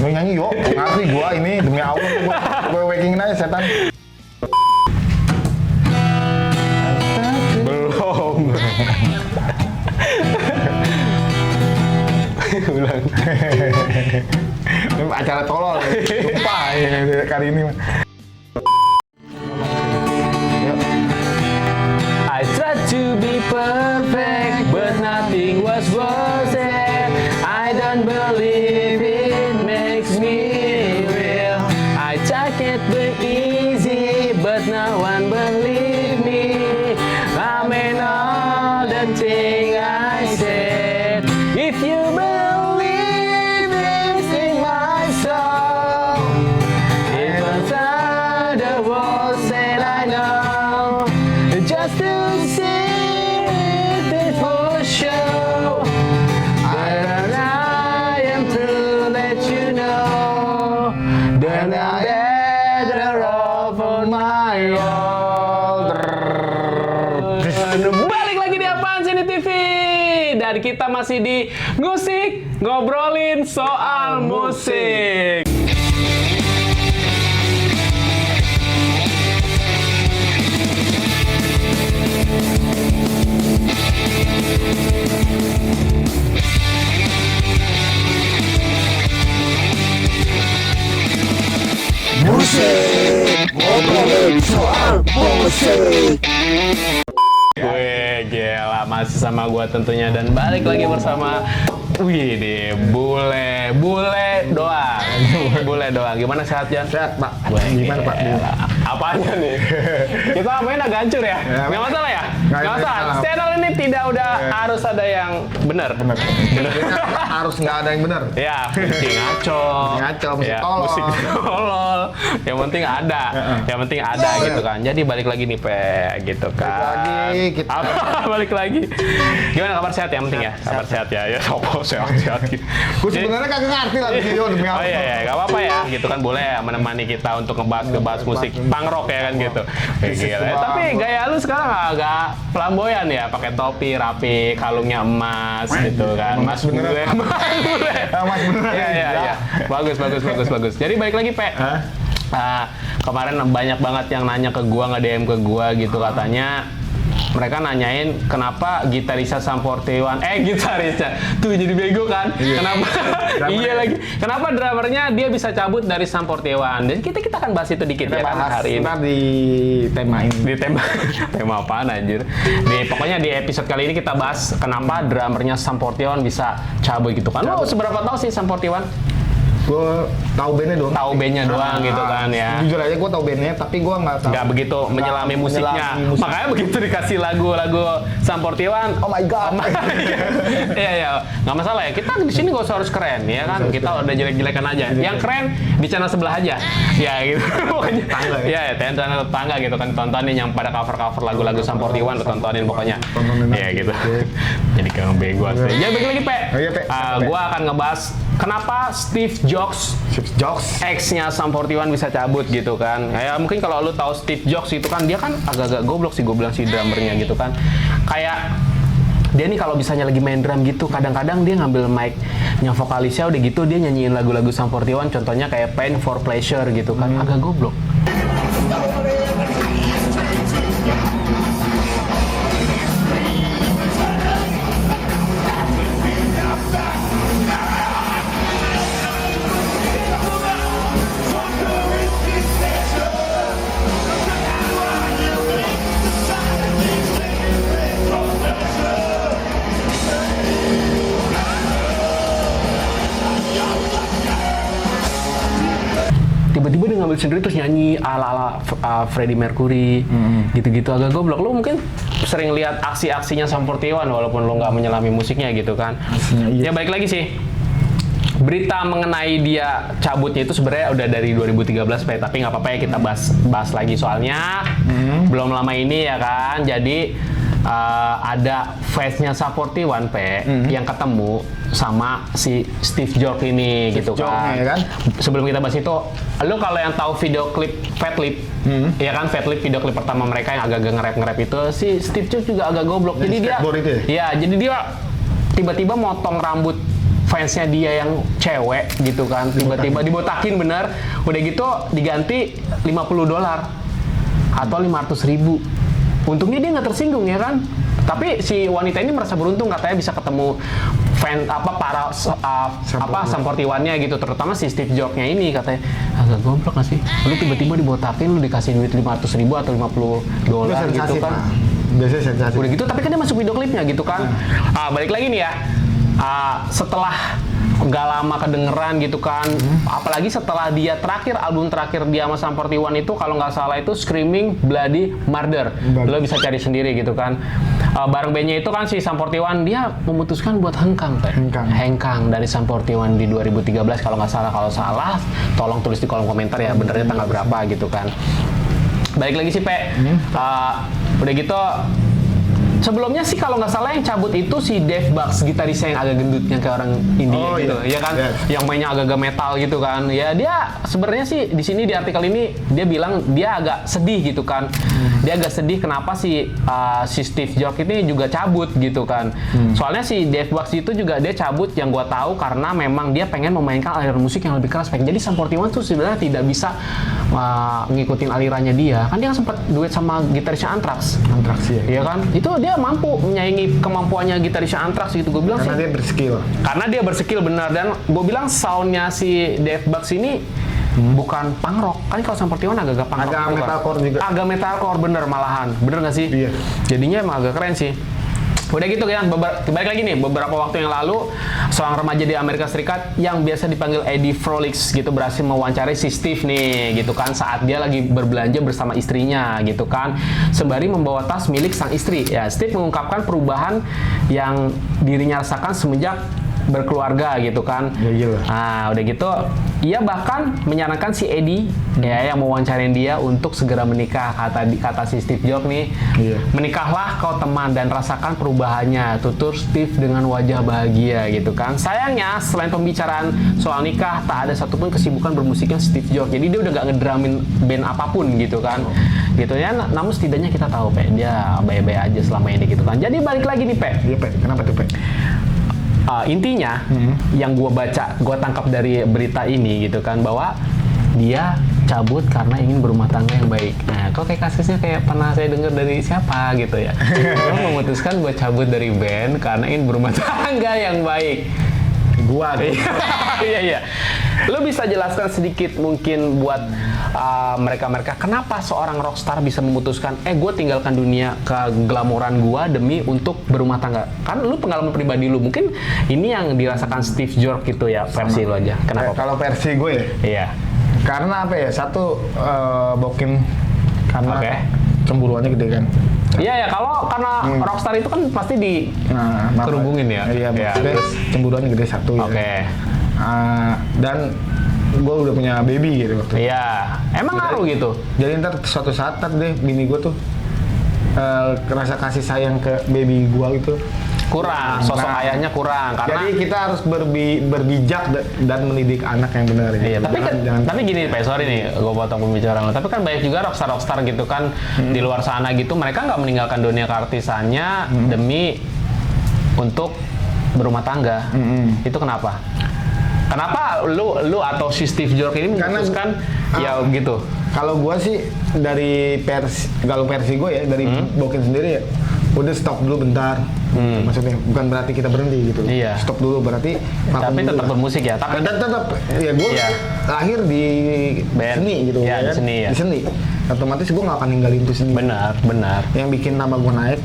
Lu nyanyi yuk, ngerti gua ini demi Allah gua waking aja setan. Belum. Ulang. Ini acara tolol, sumpah ya, kali ini. I tried to be perfect, but nothing was worth it. I don't believe it makes me real. I take it the easy, but no one believe me. I mean all the thing I said. If you believe this in my soul, even though the world said I know, just to see it for show. And I am to let you know that I'm better off on my own. Balik lagi di Apaan Sini TV. Dan kita masih di Ngusik, ngobrolin soal musik. Musik, ngobrolin soal musik. Wih, gila, masih sama gua tentunya dan balik lagi bersama wih deh, bule doang. Bule doang. Gimana sehat, Jan? Sehat, Pak. Wih, Gimana, Pak? gila. Apanya nih? Kita main agak hancur ya? Nggak masalah ya? Nggak masalah. Channel ini tidak udah harus ada yang benar. Bener. Harus nggak ada yang bener. Ya, musik ngaco. Musik tolol. Musik tolol. Yang penting ada. Yang penting ada gitu kan. Jadi balik lagi nih, Pe, gitu kan. Lagi kita. Balik lagi. Gimana kabar sehat ya? Yang penting ya. Kabar sehat ya. Ya, sopo sehat-sehat gitu. Gue sebenarnya kagak ngerti lah video demi Oh apa. iya, nggak apa-apa ya. Gitu kan boleh ya menemani kita untuk ngebahas musik punk rock ya kan gitu. Gila. Tapi gaya lu sekarang agak flamboyan ya, pakai topi rapi, kalungnya emas gitu kan. Mas bule. Mas beneran. Iya. Bagus. Jadi balik lagi, Pe. Kemarin banyak banget yang nanya ke gua, nge-DM ke gua gitu katanya. Mereka nanyain kenapa gitarisnya Sum 41 gitarisnya tuh jadi bego kan. Kenapa iya lagi, kenapa drummernya dia bisa cabut dari Sum 41. Dan kita akan bahas itu dikit Kita ya kan bahas hari ini di tema ini. di tema apaan anjir. Pokoknya di episode kali ini kita bahas kenapa drummernya Sum 41 bisa cabut gitu kan. Lo seberapa tahu sih Sum 41? Gue tahu bandnya doang. Tahu bandnya doang gitu kan ya. Jujur aja gue tahu bandnya, tapi gue nggak tahu. Nggak begitu menyelami musiknya. Makanya begitu dikasih lagu-lagu Sum 41, Oh my god. Iya, nggak masalah ya. Kita di sini nggak usah harus keren ya kan. Kita udah jelek-jelekan aja. Yang keren di channel sebelah aja. Ya gitu. Pokoknya. Tetangga ya? Iya, channel tetangga gitu kan. Tontonin yang pada cover-cover lagu-lagu Sum 41 lo tontonin pokoknya. Iya gitu. Jadi kayak bego asli. Ya balik lagi, Pe. Oh iya, Pe. Gua akan ngebahas kenapa Steve Jobs X-nya Sum 41 bisa cabut gitu kan. Ya mungkin kalau lu tahu Steve Jobs itu kan dia kan agak-agak goblok sih gue bilang si drummernya gitu kan. Kayak dia nih kalau misalnya lagi main drum gitu, kadang-kadang dia ngambil mic-nya vokalisnya udah gitu dia nyanyiin lagu-lagu Sum 41, contohnya kayak Pain for Pleasure gitu kan. Agak goblok. Tiba-tiba dia ngambil sendiri terus nyanyi ala-ala Freddie Mercury gitu-gitu, agak goblok. Lu mungkin sering lihat aksi-aksinya Sum 41 walaupun lu nggak menyelami musiknya gitu kan. Iya. Ya balik lagi sih, berita mengenai dia cabutnya itu sebenarnya udah dari 2013 Pe, tapi nggak apa-apa ya kita bahas lagi soalnya belum lama ini ya kan. Jadi ada face-nya Sum 41 Pe yang ketemu sama si Steve Jobs ini gitu kan. Ya kan. Sebelum kita bahas itu, lu kalau yang tahu video klip Fat Lip, ya kan Fat Lip video klip pertama mereka yang agak-agak nge-rap itu, si Steve Jobs juga agak goblok. Jadi dia, skateboard itu ya? iya, jadi dia tiba-tiba motong rambut fansnya dia yang cewek gitu kan, tiba-tiba dibotakin bener, udah gitu diganti $50 atau 500.000. Untungnya dia nggak tersinggung ya kan. Tapi si wanita ini merasa beruntung, katanya bisa ketemu fan para Sum 41-nya gitu, terutama si Steve Jobs-nya ini katanya agak goblok nggak sih? Lu tiba-tiba dibotakin, lu dikasih duit 500.000 atau $50 gitu kan? Biasanya sensasi. Udah gitu, tapi kan dia masuk video klipnya gitu kan. Balik lagi nih ya, setelah nggak lama kedengeran gitu kan, apalagi setelah dia album terakhir dia sama Sum 41 itu kalau nggak salah itu Screaming Bloody Murder. Lo bisa cari sendiri gitu kan. Bareng bandnya itu kan si Sum 41 dia memutuskan buat hengkang. Hengkang dari Sum 41 di 2013 kalau nggak salah. Kalau salah tolong tulis di kolom komentar ya, benernya tanggal berapa gitu kan. Balik lagi sih Pe, udah gitu sebelumnya sih kalau nggak salah yang cabut itu si Dave Bucks, gitarisnya yang agak gendutnya kayak orang India gitu, ya kan, yang mainnya agak-agak metal gitu kan. Ya dia sebenarnya sih di sini di artikel ini dia bilang dia agak sedih gitu kan. Dia agak sedih kenapa si Steve Jobs ini juga cabut gitu kan. Soalnya si Dave Bucks itu juga dia cabut yang gua tahu karena memang dia pengen memainkan aliran musik yang lebih keras. Jadi Sum 41 tuh sebenarnya tidak bisa ngikutin alirannya dia. Kan dia sempat duet sama gitarisnya Anthrax ya. Iya kan? Itu dia mampu menyaingi kemampuannya gitarisnya Anthrax gitu. Gue bilang karena dia berskill. Karena dia berskill benar, dan gue bilang soundnya si Dave Bucks ini bukan punk rock. Kan kalau Sum 41 agak punk rock. Agak metalcore juga. Agak metalcore bener malahan. Bener nggak sih? Iya. Jadinya emang agak keren sih. Udah gitu kan, balik lagi nih, beberapa waktu yang lalu seorang remaja di Amerika Serikat yang biasa dipanggil Eddie Frolix gitu berhasil mewawancarai si Steve nih gitu kan saat dia lagi berbelanja bersama istrinya gitu kan, sembari membawa tas milik sang istri. Ya, Steve mengungkapkan perubahan yang dirinya rasakan semenjak berkeluarga gitu kan. Ya, nah udah gitu ia bahkan menyarankan si Eddie ya yang mewawancarain dia untuk segera menikah. Kata si Steve Jobs nih, menikahlah kau teman dan rasakan perubahannya, tutur Steve dengan wajah bahagia gitu kan. Sayangnya selain pembicaraan soal nikah tak ada satupun kesibukan bermusiknya Steve Jobs. Jadi dia udah gak ngedramin band apapun gitu kan. Gitu ya, namun setidaknya kita tahu Pe, dia baik-baik aja selama ini gitu kan. Jadi balik lagi nih Pe. Iya Pe, kenapa tuh Pe? Intinya yang gue tangkap dari berita ini gitu kan, bahwa dia cabut karena ingin berumah tangga yang baik. Nah, kok kayak kasusnya kayak pernah saya dengar dari siapa gitu ya. Dia memutuskan buat cabut dari band karena ingin berumah tangga yang baik. Gua deh. Iya. Lu bisa jelaskan sedikit mungkin buat mereka-mereka kenapa seorang rockstar bisa memutuskan gue tinggalkan dunia keglamoran gua demi untuk berumah tangga. Kan lu pengalaman pribadi lu, mungkin ini yang dirasakan Steve Jobs gitu ya, versi lu aja. Kenapa? Kalau versi gue ya? Iya. Karena apa ya? Satu Bokin karena cemburuannya gede kan. Iya ya, karena rockstar itu kan pasti kerubungin ya. Iya, terus cemburuannya gede satu ya. Oke. Dan gue udah punya baby gitu waktu. Iya, emang ngaruh gitu. Jadi ntar suatu saat deh bini gue tuh rasa kasih sayang ke baby gue gitu kurang, sosok ayahnya kurang karena jadi kita harus berbijak dan mendidik anak yang benar ya. Iya, tapi gini Pak, sorry nih gue potong pembicaraan lo. Tapi kan banyak juga rockstar gitu kan di luar sana gitu, mereka nggak meninggalkan dunia keartisannya demi untuk berumah tangga. Itu kenapa? Kenapa lu atau si Steve Jobs ini memutuskan ya gitu? Kalau gue sih dari versi gue ya, dari Bokin sendiri ya, udah stop dulu bentar. Maksudnya bukan berarti kita berhenti gitu. Iya. Stop dulu berarti. Tapi tetap bermusik ya. Tapi tetap ya gue lahir di seni gitu ya. Kan? Di seni. Otomatis gue nggak akan ninggalin itu sendiri. Benar. Yang bikin nama gue naik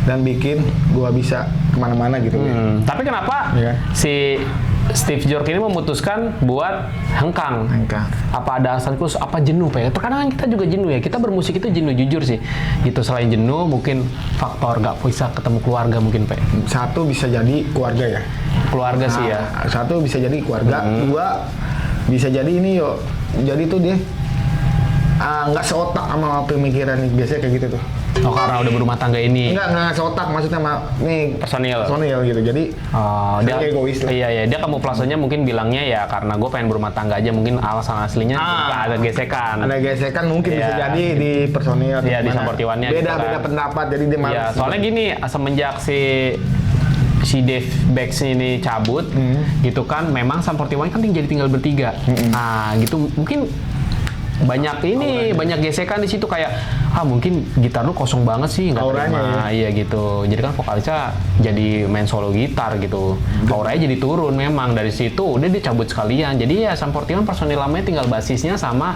dan bikin gue bisa kemana-mana gitu. Tapi kenapa si Steve Jobs ini memutuskan buat hengkang? Apa ada alasan khusus? Apa jenuh Pak? Terkadang kita juga jenuh ya. Kita bermusik itu jenuh, jujur sih. Itu selain jenuh mungkin faktor nggak bisa ketemu keluarga mungkin Pak. Satu bisa jadi keluarga ya. Keluarga sih ya. Satu bisa jadi keluarga. Dua bisa jadi ini yo. Jadi tuh dia nggak seotak sama pemikiran biasanya kayak gitu tuh. Oh, karena udah berumah tangga ini. Nggak seotak, maksudnya nih personil gitu. Jadi dia egois lah. Iya, dia kamuflasenya mungkin bilangnya ya karena gue pengen berumah tangga aja, mungkin alasan aslinya ada gesekan. Ada gesekan mungkin bisa jadi di personil. Iya, di Sum 41-nya. Beda pendapat, jadi dia malas. Iya, soalnya gini, semenjak si si Dave Bex ini cabut, gitu kan, memang Sum 41 kan jadi tinggal bertiga. Nah, gitu mungkin banyak gesekan di situ kayak mungkin gitar lu kosong banget sih nggak terima, iya gitu. Jadi kan vokalisnya jadi main solo gitar gitu. Auranya jadi turun memang dari situ. Udah dia cabut sekalian. Jadi ya Sum 41 personil lamanya tinggal basisnya sama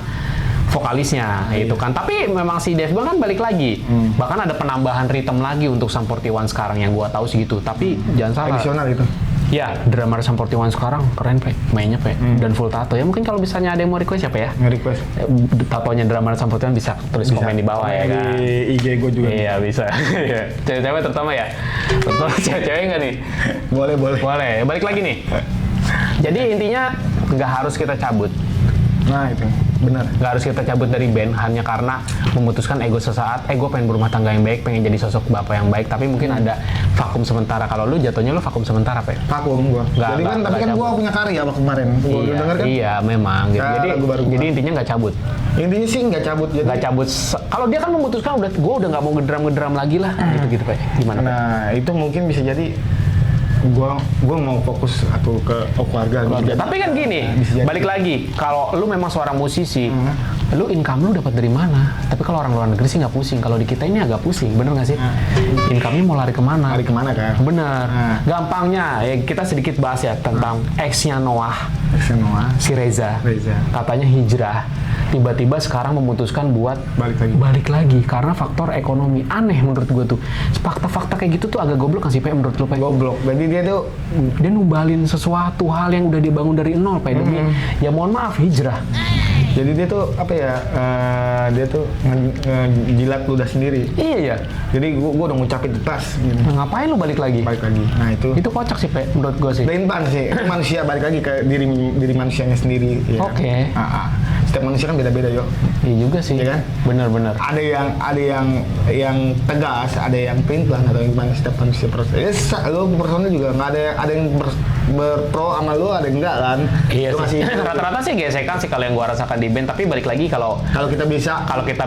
vokalisnya itu kan. Tapi memang si Dave Bang kan balik lagi. Bahkan ada penambahan rhythm lagi untuk Sum 41 sekarang yang gua tahu segitu. Tapi jangan salah. Additional itu. Ya, drummer Sum 41 sekarang keren, Pe. Mainnya, Pe. Dan full tato. Ya mungkin kalau misalnya ada yang mau request siapa ya? Nge-request. Tatonya drummer Sum 41 bisa tulis komen di bawah ya kan. Di IG gue juga. Iya, bisa. Cewek-cewek terutama ya. Terutama cewek-cewek nggak nih? Boleh. Boleh. Balik lagi nih. Jadi intinya nggak harus kita cabut. Nah itu benar. Nggak harus kita cabut dari band hanya karena memutuskan ego sesaat. Gue pengen berumah tangga yang baik, pengen jadi sosok bapak yang baik. Tapi mungkin ada vakum sementara. Kalau lu jatuhnya lu vakum sementara, Pe. Vakum gua. Jadi kan tapi kan gua punya karya waktu kemarin. Gua udah denger kan. Iya, memang. Gitu. Jadi intinya nggak cabut. Intinya sih nggak cabut. Jadi Nggak cabut. Kalau dia kan memutuskan gue udah nggak mau ngedram lagi lah. Gitu, Pe. Gimana, Pe? nah itu mungkin bisa jadi gua mau fokus atau ke keluarga. Tapi kan gini, bisa jadi. balik lagi, kalau lu memang seorang musisi, lu income lu dapat dari mana? Tapi kalau orang luar negeri sih nggak pusing. Kalau di kita ini agak pusing, bener nggak sih? Income-nya mau lari kemana? Lari kemana kan? Bener. Gampangnya, ya kita sedikit bahas ya tentang ex-nya Noah, si Reza. Katanya hijrah. Tiba-tiba sekarang memutuskan buat balik lagi karena faktor ekonomi. Aneh menurut gue tuh. Fakta-fakta kayak gitu tuh agak goblok nggak sih, Pe, menurut lu, Pe? Goblok. Jadi dia numbalin sesuatu hal yang udah dia bangun dari nol, Pe, demi ya mohon maaf hijrah. Jadi dia tuh apa ya? Dia tuh ngejilat ludah sendiri. Iya ya. Jadi gua udah ngucapin tas. Gitu. Ngapain lu balik lagi? Nah itu. Itu kocak sih, Pe, menurut gue sih. Lain sih. Itu manusia balik lagi ke diri manusianya sendiri. Ya. Oke. Setiap manusia kan beda-beda, yo. Iya juga sih. Iya kan? Bener-bener. Ada yang tegas, ada yang pelin-pelan, atau gimana setiap manusia proses. Lu personal juga nggak ada yang berpro sama lu, ada yang enggak kan? Iya Itu sih. Rata-rata sih gesekan sih kalau yang gua rasakan di band. Tapi balik lagi kalau kita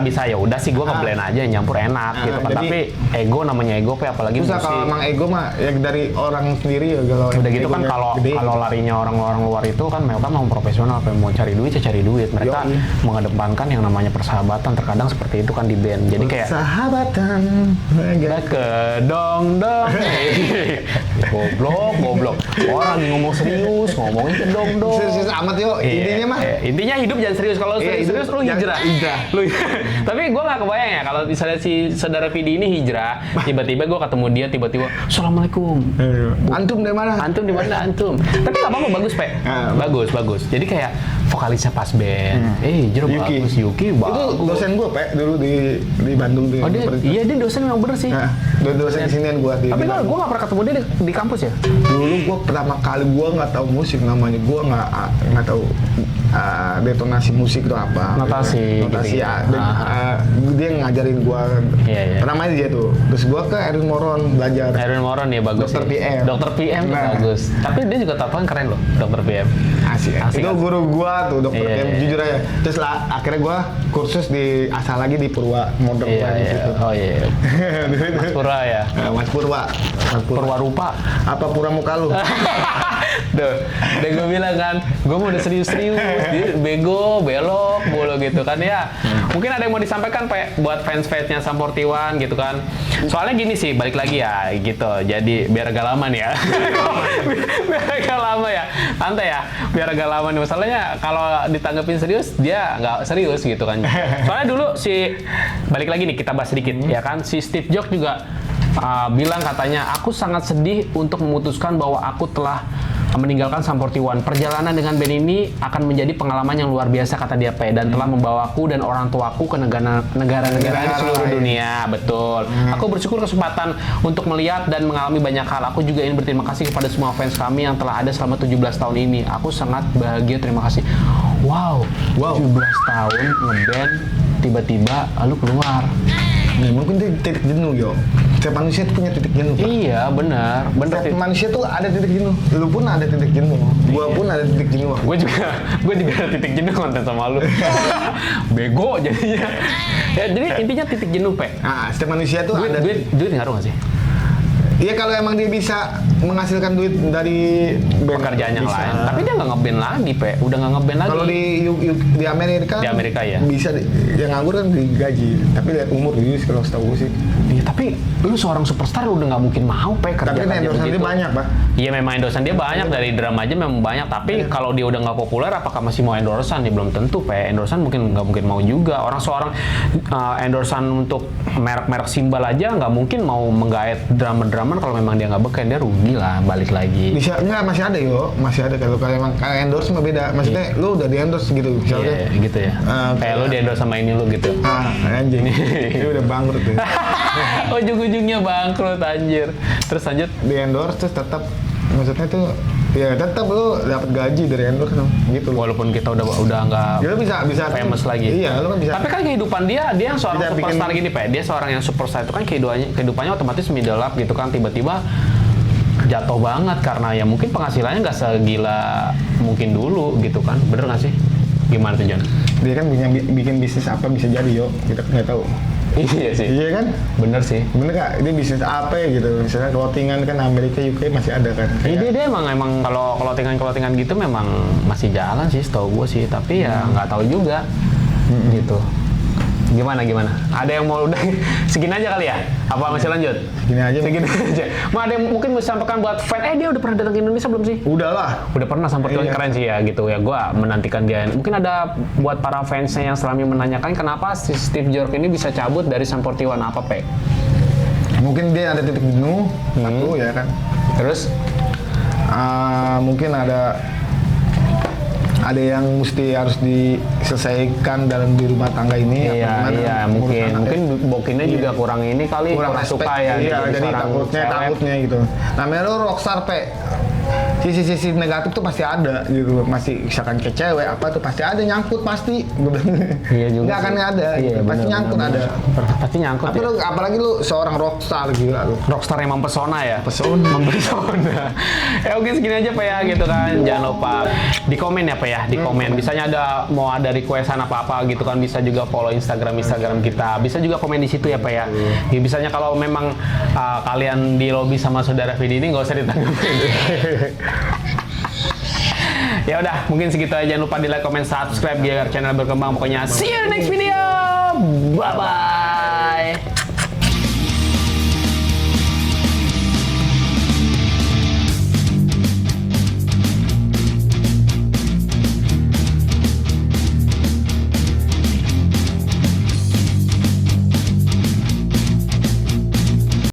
bisa ya udah sih gua ngeblend aja nyampur enak gitu kan. jadi- Tapi ego namanya ego, Pe, apalagi Susah musik. kalau emang ego mah ya dari orang sendiri ya kalau Udah gitu kan egonya kalau gede. larinya orang-orang luar itu kan mereka mau profesional, Pe, mau cari duit ya cari duit. Mereka mengedepankan yang namanya persahabatan, terkadang seperti itu kan di band. Jadi kayak sahabatan ke dong. Goblok. Orang lagi ngomong serius, ngomongin ke dong. serius amat yuk intinya mah. Intinya hidup jangan serius. Kalau Iya, serius lu hijrah. Tapi gue nggak kebayang ya kalau misalnya si saudara Vidi ini hijrah, tiba-tiba gue ketemu dia, tiba-tiba Assalamualaikum. Antum dari mana? Antum di mana antum? Tapi nggak apa-apa, bagus, Pe. Bagus. Jadi kayak vokalisnya pas band. Hijrah bagus, Yuki bagus. Itu dosen gue, Pe, dulu di Bandung. Oh, dia dosen memang bener sih. Dosen kesinian gue. Tapi gue nggak pernah ketemu dia di kampus ya. Dulu gue pertama kali gue nggak tahu musik namanya, gue nggak tahu detonasi musik itu apa. Notasi gitu. Ya. Dia ngajarin gue. Iya. Pertama dia tuh. Terus gue ke Erwin Moron belajar. Erwin Moron ya bagus. Dokter PM. Dokter PM tuh bagus. Tapi dia juga tatoan keren loh, Dokter PM. Asik. Itu guru gue tuh Dokter Iya, PM, iya. jujur aja. Terus akhirnya gue kursus di asal lagi di Purwa Modern. Iya. Oh iya. Mas Purwa ya. Mas Purwa. Perwarupa. Apa pura muka lu? Duh, udah gue bilang kan, gue mau udah serius-serius, dia bego, belok, mulu gitu kan ya. Mungkin ada yang mau disampaikan, Pe, buat fans-fansnya Sum 41 gitu kan. Soalnya gini sih, balik lagi ya gitu. Jadi biar agak lama nih ya. biar agak lama ya. Santai ya, biar agak lama nih. Masalahnya kalau ditanggepin serius, dia nggak serius gitu kan. Soalnya dulu balik lagi nih kita bahas sedikit ya kan. Si Steve Jobs juga bilang katanya, aku sangat sedih untuk memutuskan bahwa aku telah meninggalkan Sum 41. Perjalanan dengan band ini akan menjadi pengalaman yang luar biasa, kata dia, Pe, dan telah membawaku dan orang tuaku ke negara-negara di seluruh dunia. Betul. Aku bersyukur kesempatan untuk melihat dan mengalami banyak hal. Aku juga ingin berterima kasih kepada semua fans kami yang telah ada selama 17 tahun ini. Aku sangat bahagia, terima kasih. Wow. 17 tahun ngeband, tiba-tiba lalu keluar. Nah, mungkin itu titik jenuh, yo. Setiap manusia itu punya titik jenuh, Pak. Iya, benar. Setiap manusia tuh ada titik jenuh. Lu pun ada titik jenuh. Gua pun ada titik jenuh. Gue juga ada titik jenuh konten sama lu. Bego jadinya. Ya, jadi intinya titik jenuh, Pe. Setiap manusia tuh ada Duit ngaruh nggak sih? Iya kalau emang dia bisa menghasilkan duit dari band, pekerjaan yang bisa. lain. Tapi dia nggak ngeband lagi, Pe. Udah nggak ngeband lagi. Kalau di Amerika, Di Amerika ya? bisa yang nganggur kan digaji. Tapi lihat umur dia kalau setahu gue sih. Iya, tapi lu seorang superstar udah nggak mungkin mau, Pe, kerja Tapi kan kerja endorse dia begitu. banyak, Pak. Iya memang endorsean dia banyak, dari drama aja memang banyak. Tapi kalau dia udah nggak populer, apakah masih mau endorsean? Ya belum tentu, Pe. Endorsean mungkin nggak mungkin mau juga. Orang seorang endorsean untuk merek-merek simbol aja nggak mungkin mau menggait drummer-drummer kalau memang dia nggak beken, dia rugi lah balik lagi. Bisa enggak masih ada yo, masih ada kalau emang kayak endorse mah beda. Maksudnya lu udah di endorse gitu misalnya. Iya, gitu ya. Kayak lu di endorse sama ini lu gitu. Anjing. Ini udah bangkrut ya. Ujung-ujungnya bangkrut anjir. Terus lanjut. Di endorse terus tetap maksudnya tuh ya tetap lu dapat gaji dari endorse tuh, gitu loh. Walaupun kita udah nggak Ya lu bisa famous lagi. Iya, lu kan bisa. Tapi kan kehidupan dia yang seorang Bisa bikin- superstar gini, Pe. Dia seorang yang superstar itu kan kehidupannya otomatis middle up gitu kan, tiba-tiba jatuh banget karena ya mungkin penghasilannya nggak segila mungkin dulu gitu kan. Bener nggak sih? Gimana tuh, John? Dia kan punya bikin bisnis apa bisa jadi yo, kita kan nggak tahu. Iya sih. Iya kan? Bener sih. Bener kak, dia bisnis apa ya gitu, misalnya clothingan kan Amerika UK masih ada kan. Dia emang kalau clothingan gitu memang masih jalan sih setahu gue sih, tapi ya nggak tahu juga gitu. Gimana? Ada yang mau udah segini aja kali ya? Apa masih lanjut? Segini aja. Segini aja. Mau ada yang mungkin mau sampaikan buat fan? Dia udah pernah datang ke Indonesia belum sih? Udahlah. Udah pernah sampai Iya. keren sih ya gitu ya. Gua menantikan dia. Mungkin ada buat para fansnya yang selama menanyakan kenapa si Steve Jork ini bisa cabut dari Sum 41 apa, Pe? Mungkin dia ada titik jenuh, satu ya kan. Terus Mungkin ada yang mesti harus diselesaikan dalam di rumah tangga ini. iya mungkin bokinnya juga kurang ini kali, kurang respect. suka ya. Iya, jadi seorang cewek. takutnya gitu. Namanya lu rockstar, Pe. Sisi negatif tuh pasti ada gitu. Masih misalkan ke cewek apa tuh pasti ada nyangkut pasti. Iya juga. Nggak akan sih. ada. Iya, gitu. Pasti bener, nyangkut bener. ada. Pasti nyangkut. Tapi Ya. lu apalagi lu seorang rockstar gila lu. Rockstar yang mempesona ya? Pesona. Mempesona. Oke segini aja Pak ya gitu kan. Jangan lupa di komen ya Pak ya, di komen. Bisanya mau ada requestan apa-apa gitu kan, bisa juga follow Instagram kita. Bisa juga komen di situ ya Pak ya. Ya bisanya kalau memang kalian di lobby sama saudara Vidi ini nggak usah ditanggapin. Ya udah, mungkin segitu aja. Jangan lupa di like, comment, subscribe biar channel berkembang. Pokoknya see you in the next video. Bye bye.